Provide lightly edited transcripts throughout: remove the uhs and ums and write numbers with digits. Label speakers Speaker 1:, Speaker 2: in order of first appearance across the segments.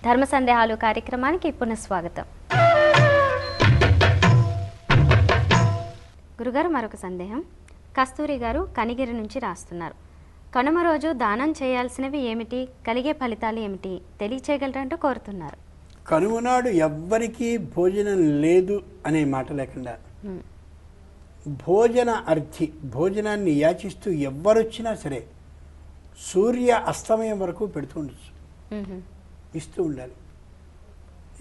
Speaker 1: ధర్మ సందేహాలు కార్యక్రమానికి పునఃస్వాగతం. గురుగారు, మరొక సందేహం. కస్తూరి గారు కనిగిరి నుంచి రాస్తున్నారు. కనుమ రోజు దానం చేయాల్సినవి ఏమిటి, కలిగే ఫలితాలు ఏమిటి తెలియచేయగలరంటూ కోరుతున్నారు.
Speaker 2: కనుమ నాడు ఎవ్వరికీ భోజనం లేదు అనే మాట లేకుండా భోజన అర్థి, భోజనాన్ని యాచిస్తూ ఎవ్వరొచ్చినా సరే సూర్య అస్తమయం వరకు పెడుతూ ఉండొచ్చు, ఇస్తూ ఉండాలి.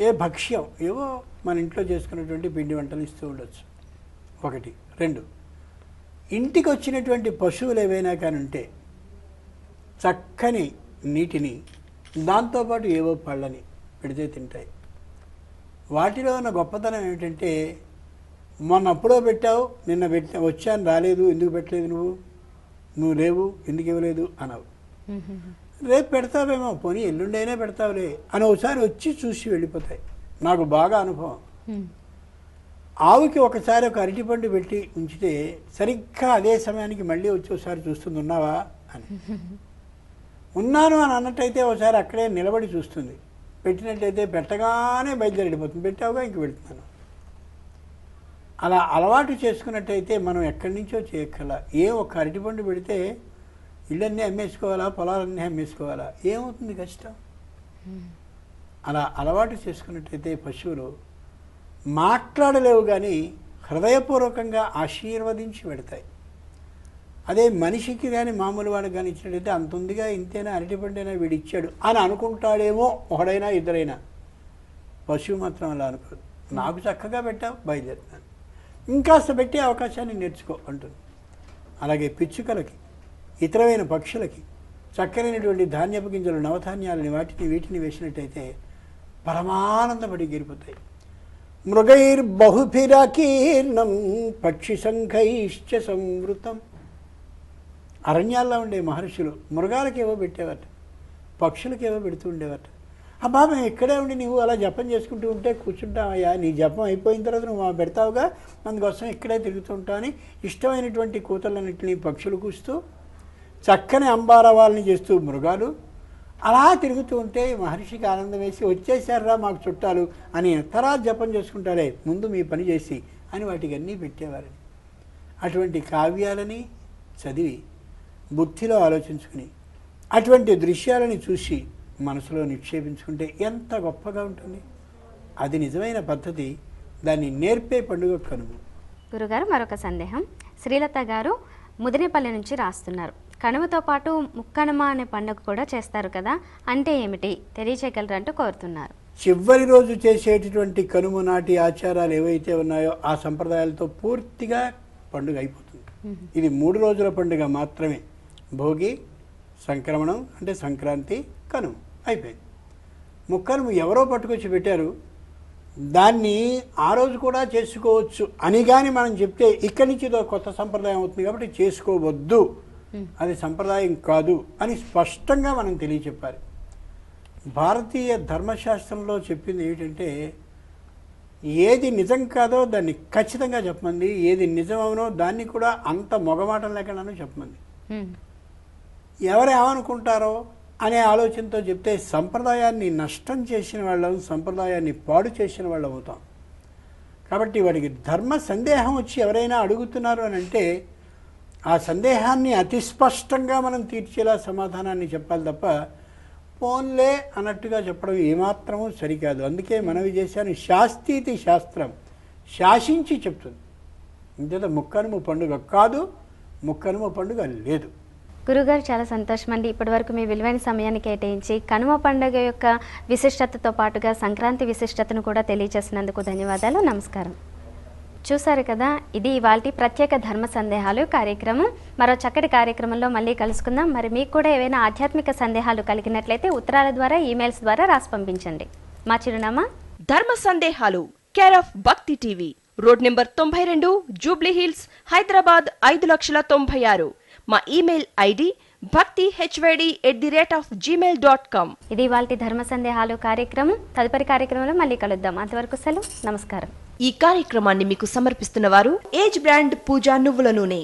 Speaker 2: ఏ భక్ష్యం ఏవో మన ఇంట్లో చేసుకున్నటువంటి పిండి వంటలు ఇస్తూ ఉండొచ్చు. ఒకటి. రెండు, ఇంటికి వచ్చినటువంటి పశువులు ఏవైనా కానీ ఉంటే చక్కని నీటిని దాంతోపాటు ఏవో పళ్ళని పెడితే తింటాయి. వాటిలో ఉన్న గొప్పతనం ఏమిటంటే, మొన్నప్పుడో పెట్టావు, నిన్న వచ్చాను రాలేదు, ఎందుకు పెట్టలేదు, నువ్వు లేవు, ఎందుకు ఇవ్వలేదు అనవు. రేపు పెడతావేమో, పోనీ ఎల్లుండైనా పెడతావులే అని ఒకసారి వచ్చి చూసి వెళ్ళిపోతాయి. నాకు బాగా అనుభవం. ఆవుకి ఒకసారి ఒక అరటిపండు పెట్టి ఉంచితే సరిగ్గా అదే సమయానికి మళ్ళీ వచ్చి ఒకసారి చూస్తుంది, ఉన్నావా అని. ఉన్నాను అని అన్నట్టయితే ఒకసారి అక్కడే నిలబడి చూస్తుంది. పెట్టినట్టయితే పెట్టగానే బయలుదేరి వెళ్ళిపోతుంది. పెట్టావుగా ఇంక వెళుతున్నాను. అలా అలవాటు చేసుకున్నట్టయితే మనం ఎక్కడి నుంచో చేయక్కల. ఒక అరటిపండు పెడితే ఇళ్ళన్నీ అమ్మేసుకోవాలా, పొలాలన్నీ అమ్మేసుకోవాలా, ఏమవుతుంది కష్టం. అలా అలవాటు చేసుకున్నట్టయితే పశువులు మాట్లాడలేవు కానీ హృదయపూర్వకంగా ఆశీర్వదించి పెడతాయి. అదే మనిషికి కానీ మామూలు వాడికి కానీ ఇచ్చినట్టయితే అంత ఉందిగా, ఇంతైనా అరటిపండైనా వీడు ఇచ్చాడు అని అనుకుంటాడేమో ఒకడైనా ఇద్దరైనా. పశువు మాత్రం అలా అనుకోదు. నాకు చక్కగా పెట్టావు, బయలుదేరుతాను, ఇంకాస్త పెట్టే అవకాశాన్ని నేర్చుకో అంటుంది. అలాగే పిచ్చుకలకి, ఇతరమైన పక్షులకి చక్కనైనటువంటి ధాన్యపు గింజలు, నవధాన్యాలని వీటిని వేసినట్టయితే పరమానందపడి గెలిపోతాయి. మృగైర్బహుభిరకీర్ణం పక్షి సంఘైశ్చ సంవృతం. అరణ్యాల్లో ఉండే మహర్షులు మృగాలకేవో పెట్టేవారు, పక్షులకేవో పెడుతూ ఉండేవారు. అబ్బా, మేము ఇక్కడే ఉండి నువ్వు అలా జపం చేసుకుంటూ ఉంటే కూర్చుంటావయ్యా, నీ జపం అయిపోయిన తర్వాత నువ్వు పెడతావుగా, అందుకోసం ఇక్కడే తిరుగుతూ ఉంటావు అని ఇష్టమైనటువంటి కూతలన్నింటినీ పక్షులు కూస్తూ, చక్కని అంబారవాళ్ళని చేస్తూ మృగాలు అలా తిరుగుతూ ఉంటే మహర్షికి ఆనందం వేసి, వచ్చేసారా మాకు చుట్టాలు అని తర్వాత జపం చేసుకుంటారే, ముందు మీ పని చేసి అని వాటికి అన్నీ పెట్టేవారని. అటువంటి కావ్యాలని చదివి బుద్ధిలో ఆలోచించుకుని అటువంటి దృశ్యాలని చూసి మనసులో నిక్షేపించుకుంటే ఎంత గొప్పగా ఉంటుంది. అది నిజమైన పద్ధతి. దాన్ని నేర్పే పండుగ కనుమ.
Speaker 1: గురుగారు, మరొక సందేహం. శ్రీలత గారు ముదినేపల్లి నుంచి రాస్తున్నారు. కనుమతో పాటు ముక్కనుమ అనే పండుగ కూడా చేస్తారు కదా, అంటే ఏమిటి తెలియచేయగలరంటూ కోరుతున్నారు.
Speaker 2: చివరి రోజు చేసేటటువంటి కనుమ నాటి ఆచారాలు ఏవైతే ఉన్నాయో ఆ సంప్రదాయాలతో పూర్తిగా పండుగ అయిపోతుంది. ఇది 3 రోజుల పండుగ మాత్రమే. భోగి, సంక్రమణం అంటే సంక్రాంతి, కనుమ అయిపోయింది. ముక్కనుమ ఎవరో పట్టుకొచ్చి పెట్టారు, దాన్ని ఆ రోజు కూడా చేసుకోవచ్చు అని కానీ మనం చెప్తే ఇక్కడి నుంచి కొత్త సంప్రదాయం అవుతుంది కాబట్టి చేసుకోవద్దు, అది సంప్రదాయం కాదు అని స్పష్టంగా మనం తెలియచెప్పాలి. భారతీయ ధర్మశాస్త్రంలో చెప్పింది ఏమిటంటే, ఏది నిజం కాదో దాన్ని ఖచ్చితంగా చెప్పమంది, ఏది నిజమవునో దాన్ని కూడా అంత మొగమాటం లేకుండాను చెప్పమంది. ఎవరు ఏమనుకుంటారో అనే ఆలోచనతో చెప్తే సంప్రదాయాన్ని నష్టం చేసిన వాళ్ళం, సంప్రదాయాన్ని పాడు చేసిన వాళ్ళం అవుతాం. కాబట్టి వాడికి ధర్మ సందేహం వచ్చి ఎవరైనా అడుగుతున్నారు అని అంటే ఆ సందేహాన్ని అతి స్పష్టంగా మనం తీర్చేలా సమాధానాన్ని చెప్పాలి తప్ప పోన్లే అన్నట్టుగా చెప్పడం ఏమాత్రమూ సరికాదు. అందుకే మనవి చేశాను, శాస్త్రీతి శాస్త్రం శాసించి చెప్తుంది. ఇంత ముక్కనుమ పండుగ కాదు, ముక్కనుమ పండుగ లేదు.
Speaker 1: గురుగారు, చాలా సంతోషం అండి. ఇప్పటివరకు మీ విలువైన సమయాన్ని కేటాయించి కనుమ పండుగ యొక్క విశిష్టతతో పాటుగా సంక్రాంతి విశిష్టతను కూడా తెలియజేసినందుకు ధన్యవాదాలు. నమస్కారం. చూసారు కదా, ఇది ఇవాల్టి ప్రత్యేక ధర్మ సందేహాలు కార్యక్రమం. మరో చక్కటి కార్యక్రమంలో మళ్ళీ కలుసుకుందాం. మరి మీకు కూడా ఏవైనా ఆధ్యాత్మిక సందేహాలు కలిగినట్లయితే ఉత్తరాల ద్వారా, ఈమెయిల్స్ ద్వారా రాసి పంపించండి. మా చిరునామా
Speaker 3: ధర్మ సందేహాలు, కేర్ ఆఫ్ భక్తి TV, road number 92, Jubilee hills, Hyderabad 5,96,000. మా ఈమెయిల్ ఐడి bhaktihyd@gmail.com.
Speaker 1: ఇది ఇవాల్టి ధర్మ సందేహాలు కార్యక్రమం. తదుపరి కార్యక్రమంలో మళ్ళీ కలుద్దాం. అంతవరకు సెలవు. నమస్కారం.
Speaker 3: ఈ కార్యక్రమాన్ని మీకు సమర్పిస్తున్న వారు ఏజ్ బ్రాండ్ పూజా నువ్వుల నూనె.